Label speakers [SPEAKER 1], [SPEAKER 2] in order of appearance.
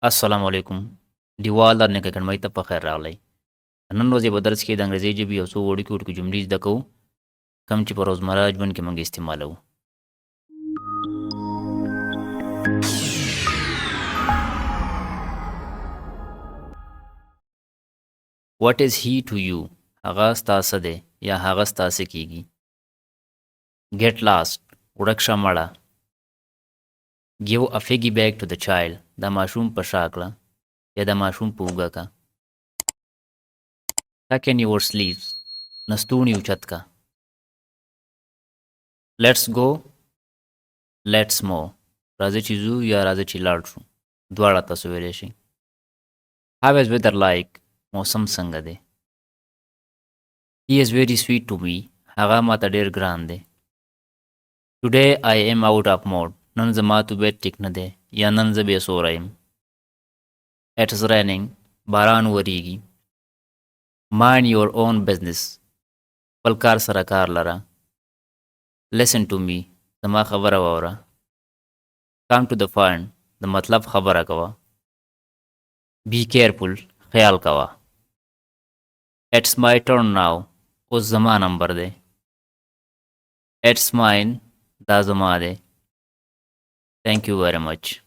[SPEAKER 1] السلام علیکم دیوال د نیکه ته په خیر راغلی نن ورځې په درس کې د انګریزي ژبې یو څو وړوکي جملې زده کوو کوم چې په روزمره ژوند کې موږ استعمالوو. What is he to you؟ هغه ستا څه دی یا هغه ستا څه کیږي. Get lost ورک شه مړه. Give a figgy bag to the child د ماشوم په شا کړه یا د ماشوم په اوږه کا. Tuck in your sleeves نستوڼي اوچت کا. Let's go let's more راځه چې ځو یا راځه چې لاړ شو دواړه تاسو ویلی شئ. How is weather like؟ موسم څنګه دی. He is very sweet to me هغه ماته ډېر ګران دی. Today I am out of mood نن زما طبیعت ټیک نه دی یا نن زه بې سوره یم. It is raining باران وریږي. Mind your own business خپل کار سره کار لره. Listen to me زما خبره واوره. Come to the point د مطلب خبره کوه. Be careful خیال کوه. It's my turn now اوس زما نمبر دی. It's mine دا زما دی. Thank you very much.